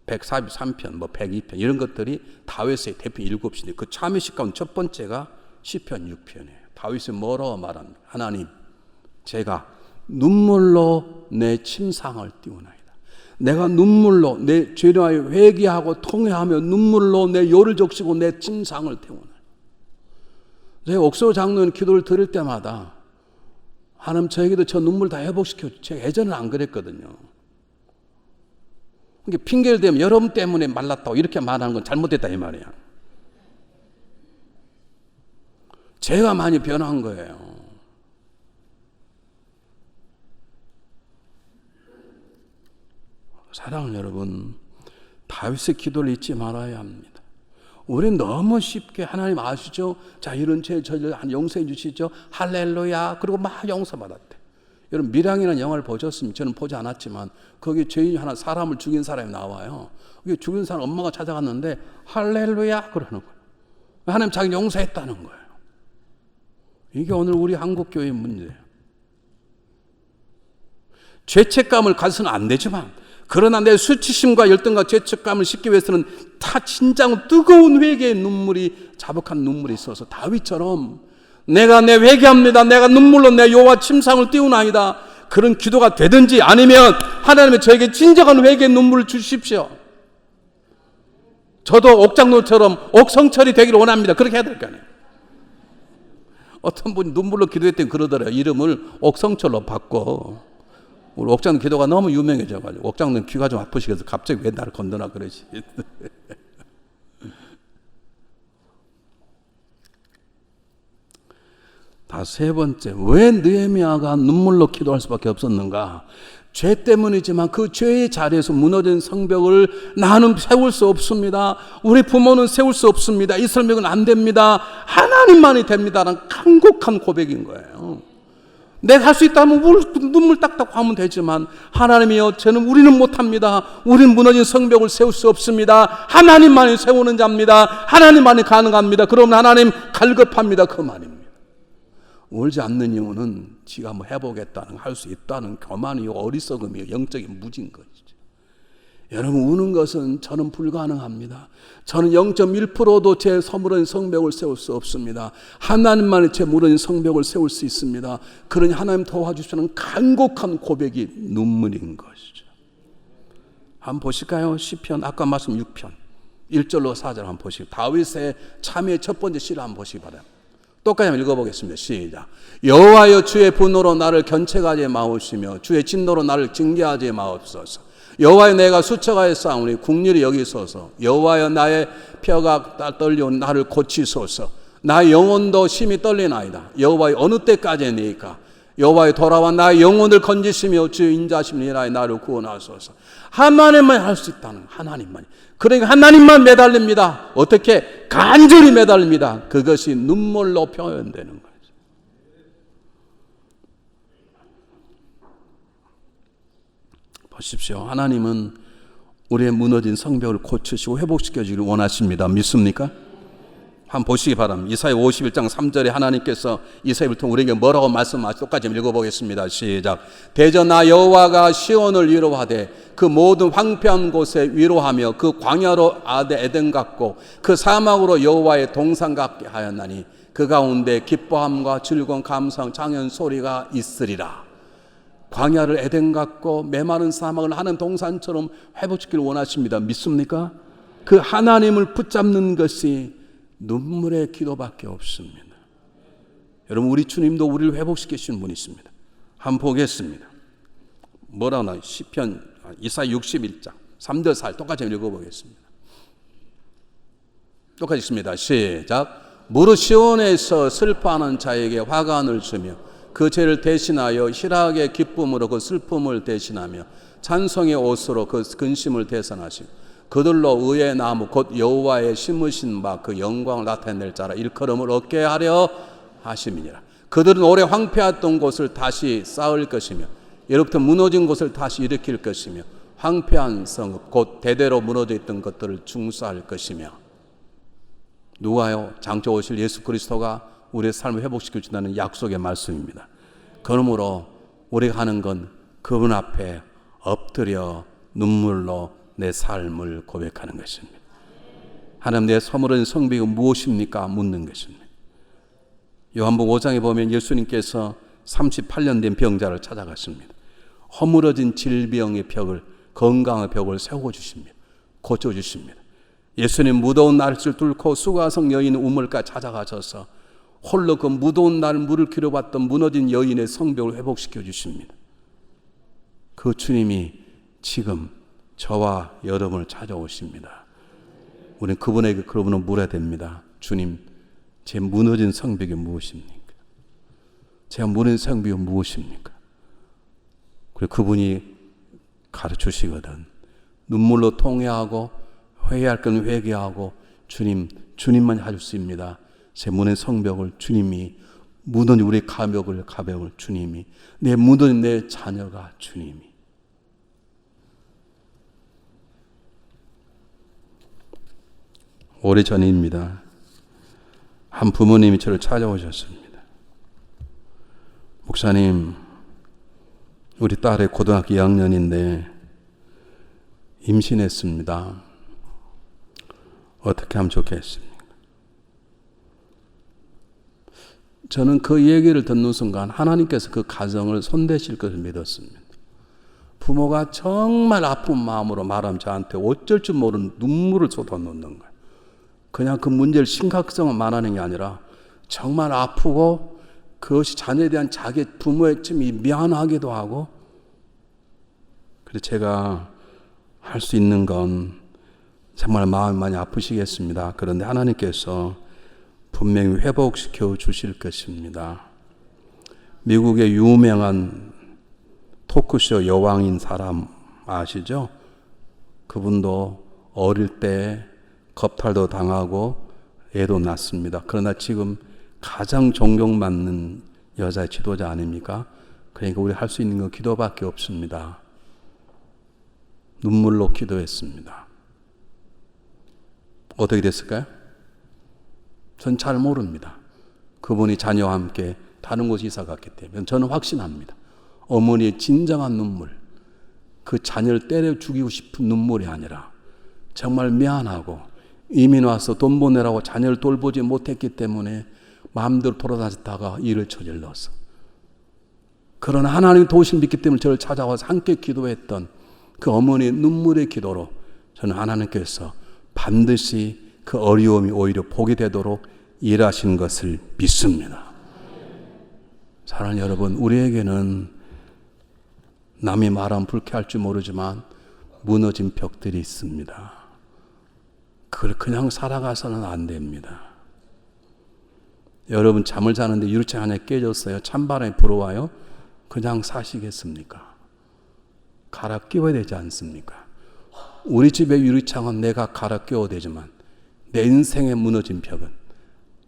[SPEAKER 1] 143편, 102편 이런 것들이 다윗의 대표 7시인데 그 참회 시 가운데 첫 번째가 시편 6편이에요. 다윗은 뭐라고 말합니까? 하나님, 제가 눈물로 내 침상을 띄우나이다. 내가 눈물로 내 죄를 회개하고 통회하며 눈물로 내 요를 적시고 내 침상을 태우나이다. 제가 옥소 장로님 기도를 들을 때마다 하나님 저에게도 저 눈물 다 회복시켜. 제가 예전에는 안 그랬거든요. 그러니까 핑계를 대면 여러분 때문에 말랐다고 이렇게 말하는 건 잘못됐다 이 말이야. 제가 많이 변한 거예요. 사랑하는 여러분, 다윗의 기도를 잊지 말아야 합니다. 우리는 너무 쉽게 하나님 아시죠? 자, 이런 죄 저를 용서해 주시죠. 할렐루야. 그리고 막 용서받았대. 여러분 밀양이라는 영화를 보셨습니까? 저는 보지 않았지만 거기 죄인 하나 사람을 죽인 사람이 나와요. 그게 죽인 사람 엄마가 찾아갔는데 할렐루야 그러는 거예요. 하나님 자기 용서했다는 거예요. 이게 오늘 우리 한국 교회의 문제예요. 죄책감을 가져서는 안 되지만 그러나 내 수치심과 열등과 죄책감을 씻기 위해서는 다 진정 뜨거운 회개의 눈물이 자복한 눈물이 있어서 다윗처럼 내가 내 회개합니다. 내가 눈물로 내 요와 침상을 띄우나이다. 그런 기도가 되든지 아니면 하나님이 저에게 진정한 회개의 눈물을 주십시오. 저도 옥장로처럼 옥성철이 되기를 원합니다. 그렇게 해야 될 거 아니에요. 어떤 분이 눈물로 기도했더니 그러더래요. 이름을 옥성철로 바꿔. 우리 옥장로 기도가 너무 유명해져가지고 옥장로는 귀가 좀 아프시겠어. 갑자기 왜 나를 건드나 그러지. 다 세 번째, 왜 느헤미야가 눈물로 기도할 수밖에 없었는가? 죄 때문이지만 그 죄의 자리에서 무너진 성벽을 나는 세울 수 없습니다. 우리 부모는 세울 수 없습니다. 이 성벽은 안 됩니다. 하나님만이 됩니다라는 간곡한 고백인 거예요. 내가 할 수 있다면 눈물 딱딱 하면 되지만 하나님이여 저는 우리는 못합니다. 우리는 무너진 성벽을 세울 수 없습니다. 하나님만이 세우는 자입니다. 하나님만이 가능합니다. 그러면 하나님 갈급합니다. 그 말입니다. 울지 않는 이유는 지가 뭐 해보겠다는 할 수 있다는 교만이요 어리석음이요 영적인 무지인 것이죠. 여러분 우는 것은 저는 불가능합니다. 저는 0.1%도 제 무너진 성벽을 세울 수 없습니다. 하나님만이 제 무너진 성벽을 세울 수 있습니다. 그러니 하나님 도와주시는 간곡한 고백이 눈물인 것이죠. 한번 보실까요? 시편 아까 말씀 6편 1절로 4절 한번 보시고 다윗의 참회의 첫 번째 시를 한번 보시기 바랍니다. 똑같이 한번 읽어보겠습니다. 시작. 여호와여 주의 분노로 나를 견책하지 마옵시며 주의 진노로 나를 징계하지 마옵소서. 여호와여 내가 수쳐가했사오니 국률이 여기소서. 여호와여 나의 뼈가 떨려온 나를 고치소서. 나의 영혼도 심히 떨리나이다. 여호와여 어느 때까지니까. 여호와여 돌아와 나의 영혼을 건지시며 주의 인자심을 인하여 나를 구원하소서. 하나님만 할 수 있다는 하나님만. 그러니까 하나님만 매달립니다. 어떻게? 간절히 매달립니다. 그것이 눈물로 표현되는 거예요. 보십시오. 하나님은 우리의 무너진 성벽을 고치시고 회복시켜주기를 원하십니다. 믿습니까? 한번 보시기 바랍니다. 이사야 51장 3절에 하나님께서 이사야를 통해 우리에게 뭐라고 말씀하시죠? 똑같이 읽어보겠습니다. 시작. 대저 나 여호와가 시온을 위로하되 그 모든 황폐한 곳에 위로하며 그 광야로 아데 에덴 같고 그 사막으로 여호와의 동산 같게 하였나니 그 가운데 기뻐함과 즐거운 감상 창현 소리가 있으리라. 광야를 에덴 같고 메마른 사막을 하는 동산처럼 회복시키길 원하십니다. 믿습니까? 그 하나님을 붙잡는 것이 눈물의 기도밖에 없습니다. 여러분 우리 주님도 우리를 회복시키시는 분이 있습니다. 한번 보겠습니다. 뭐라고 나와요? 시편 이사야 61장 3절 4절 똑같이 읽어보겠습니다. 똑같이 있습니다. 시작. 무릇 시온에서 슬퍼하는 자에게 화관을 주며 그 죄를 대신하여 희락의 기쁨으로 그 슬픔을 대신하며 찬송의 옷으로 그 근심을 대선하시고 그들로 의의 나무 곧 여호와의 심으신 바 그 영광을 나타낼 자라 일컬음을 얻게 하려 하심이니라. 그들은 오래 황폐했던 곳을 다시 쌓을 것이며 예로부터 무너진 곳을 다시 일으킬 것이며 황폐한 성읍 곧 대대로 무너져 있던 것들을 중수할 것이며. 누가요? 장차 오실 예수 그리스도가 우리의 삶을 회복시켜 준다는 약속의 말씀입니다. 그러므로 우리가 하는 건 그분 앞에 엎드려 눈물로 내 삶을 고백하는 것입니다. 하나님 내 허물은 성벽이 무엇입니까? 묻는 것입니다. 요한복음 5장에 보면 예수님께서 38년 된 병자를 찾아갔습니다. 허물어진 질병의 벽을 건강의 벽을 세워주십니다. 고쳐주십니다. 예수님 무더운 날씨를 뚫고 수가성 여인 우물까지 찾아가셔서 홀로 그 무더운 날 물을 기려봤던 무너진 여인의 성벽을 회복시켜 주십니다. 그 주님이 지금 저와 여러분을 찾아오십니다. 우리는 그분에게 그분을 물어야 됩니다. 주님, 제 무너진 성벽이 무엇입니까? 제가 무너진 성벽이 무엇입니까? 그리고 그분이 가르치시거든. 눈물로 통회하고 회개할 건 회개하고 주님만 해줄 수 있습니다. 제 무너진 성벽을 주님이 무너진 우리 가벽을 주님이 내 무너진 내 자녀가 주님이. 오래전입니다. 한 부모님이 저를 찾아오셨습니다. 목사님, 우리 딸의 고등학교 2학년인데 임신했습니다. 어떻게 하면 좋겠습니까? 저는 그 얘기를 듣는 순간 하나님께서 그 가정을 손대실 것을 믿었습니다. 부모가 정말 아픈 마음으로 말하면 저한테 어쩔 줄 모르는 눈물을 쏟아놓는 거예요. 그냥 그 문제를 심각성을 말하는 게 아니라 정말 아프고 그것이 자녀에 대한 자기 부모의 좀 미안하기도 하고. 그래서 제가 할 수 있는 건 정말 마음이 많이 아프시겠습니다. 그런데 하나님께서 분명히 회복시켜 주실 것입니다. 미국의 유명한 토크쇼 여왕인 사람 아시죠? 그분도 어릴 때 겁탈도 당하고 애도 낳습니다. 그러나 지금 가장 존경받는 여자의 지도자 아닙니까? 그러니까 우리 할 수 있는 건 기도밖에 없습니다. 눈물로 기도했습니다. 어떻게 됐을까요? 전 잘 모릅니다. 그분이 자녀와 함께 다른 곳에 이사 갔기 때문에 저는 확신합니다. 어머니의 진정한 눈물, 그 자녀를 때려 죽이고 싶은 눈물이 아니라 정말 미안하고 이민 와서 돈 보내라고 자녀를 돌보지 못했기 때문에 마음대로 돌아다녔다가 일을 저질러서. 그러나 하나님 도우심 믿기 때문에 저를 찾아와서 함께 기도했던 그 어머니의 눈물의 기도로 저는 하나님께서 반드시 그 어려움이 오히려 복이 되도록 일하신 것을 믿습니다. 사랑하는 여러분, 우리에게는 남이 말하면 불쾌할지 모르지만 무너진 벽들이 있습니다. 그걸 그냥 살아가서는 안 됩니다. 여러분 잠을 자는데 유리창 안에 깨졌어요. 찬바람이 불어와요. 그냥 사시겠습니까? 갈아 끼워야 되지 않습니까? 우리 집의 유리창은 내가 갈아 끼워야 되지만 내 인생의 무너진 벽은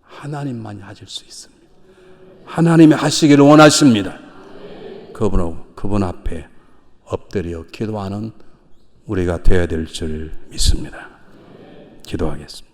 [SPEAKER 1] 하나님만이 하실 수 있습니다. 하나님이 하시기를 원하십니다. 그분 앞에 엎드려 기도하는 우리가 되어야 될 줄 믿습니다. 기도하겠습니다.